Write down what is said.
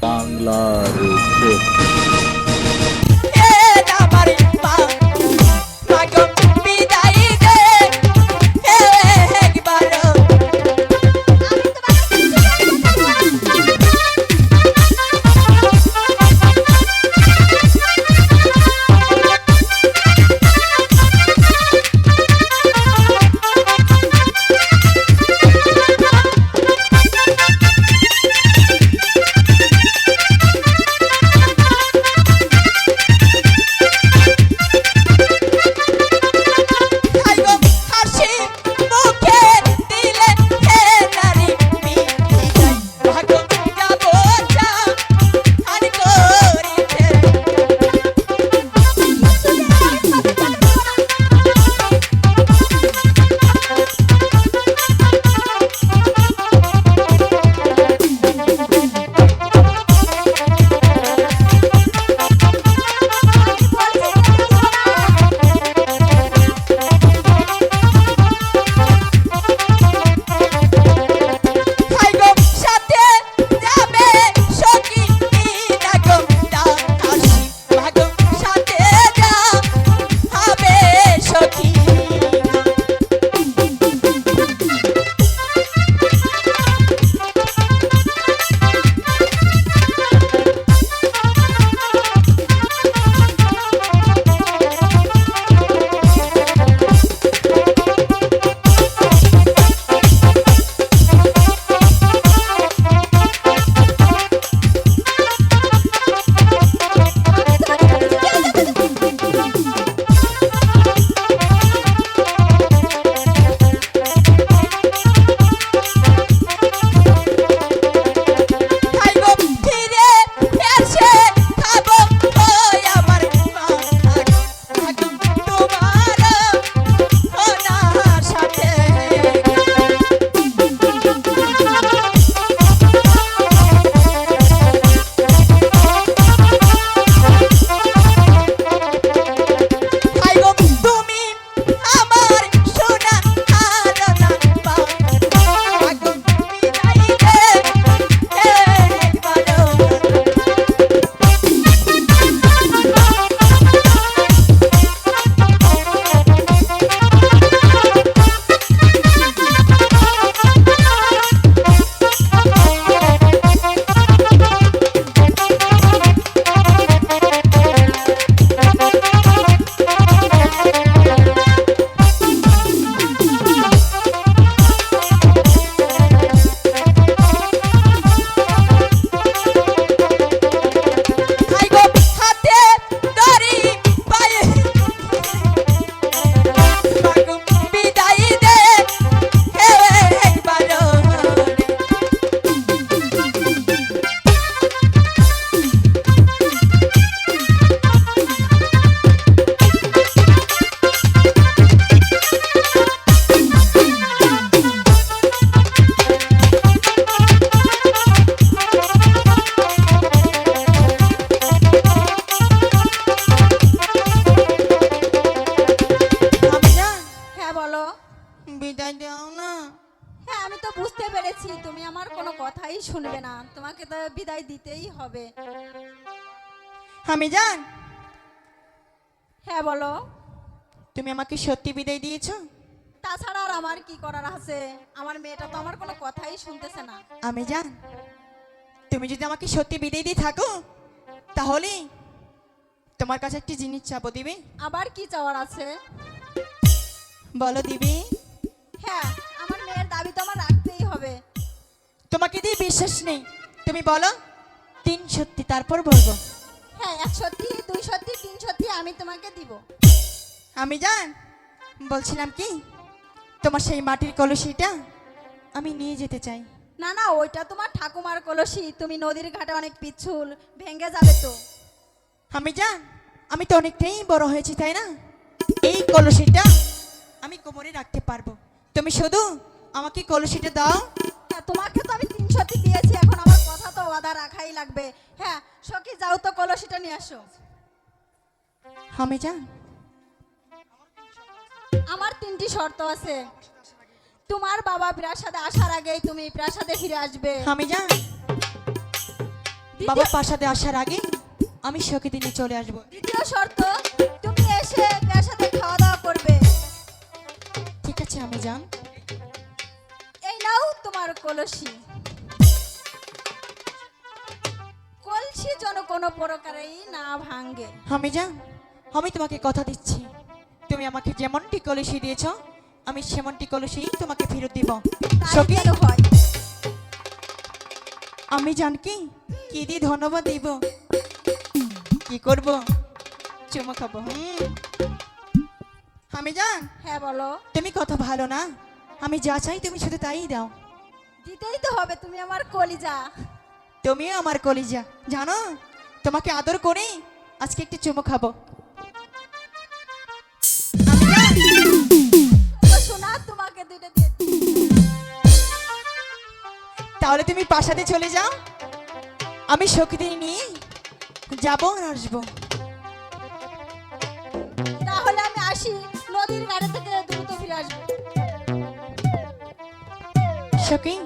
বাংলার প্রেম। বিদায় দাও না। হ্যাঁ আমি তো বুঝতে পেরেছি তুমি আমার কোনো কথাই শুনবে না, তোমাকে তো বিদায় দিতেই হবে। আমি জান, হ্যাঁ বলো। তুমি আমাকে সত্যি বিদায় দিয়েছো? তাছাড়া আর আমার কি করার আছে, আমার মেয়েটা তো আমার কোনো কথাই শুনতেছে না। আমি জান, তুমি যদি আমাকে সত্যি বিদায় দিয়ে থাকো তাহলে তোমার কাছে একটি জিনিস চাবো, দিবে? আবার কি চাওয়ার আছে? বলো দিবে? হ্যাঁ আমার মেয়ের দাবি তো আমার রাখতেই হবে। তোমাকে দিয়ে বিশ্বাস নেই, তুমি বলো। 3 সত্যি তারপর বলবো। হ্যাঁ 1 সত্যি 2 সত্যি 3 সত্যি আমি তোমাকে দিব। আমি জান বলছিলাম কি, তোমার সেই মাটির কলসিটা আমি নিয়ে যেতে চাই। না না ওইটা তোমার ঠাকুমার কলসি, তুমি নদীর ঘাটে অনেক পিছুল, ভেঙে যাবে তো। আমি জান, আমি তো অনেকটাই বড় হয়েছি তাই না, এই কলসিটা আমি কোমরে রাখতে পারবো। তুমি শুধু আমাকে কলসিটা দাও। হ্যাঁ তোমাকে তো আমি 3 সত্যি দিয়েছি, এখন আমার কথা তো ওয়াদা রাখাই লাগবে। হ্যাঁ সখী যাও তো কলসিটা নিয়ে আসো। আমি জান, আমার 3টি শর্ত আছে। তোমার বাবা প্রাসাদে আসার আগেই তুমি প্রাসাদে ফিরে আসবে। আমি জান, বাবা প্রাসাদে আসার আগে আমি সখীকে নিয়ে চলে আসবো। দ্বিতীয় শর্ত, তুমি এসে প্রাসাদে খাওয়া দাওয়া করবে। ঠিক আছে আমি যান। এই নাও তোমার কলসি। কলসি যেন কোনো প্রকারেই না ভাঙে। আমি যান, আমি তোমাকে কথা দিচ্ছি, তুমি আমাকে যেমনটি কলসি দিয়েছ আমি সেমনটি কলসি তোমাকে ফেরত দিব। তাই সখী, যেন হয়। আমি জান কি দিয়ে ধন্যবাদ দিব, কি করব, চুমো খাবো। আমি জান, হ্যাঁ বলো। তুমি কত ভালো না, আমি যা চাই তুমি শুধু তাই দাও। দিতেই তো হবে, তুমি আমার কলিজা। তুমিও আমার কলিজা, জানো তোমাকে আদর করে আজকে একটু চুমো খাবো। আমি জান, ও সোনা, তোমাকে দুটো দিয়ে দিই। তাহলে তুমি প্রাসাদে চলে যাও, আমি সখীদের নিয়ে যাবো আর আসবো। তাহলে আমি আসি, নদীর ঘাটে থেকে দ্রুত ফিরে আসবো। সখী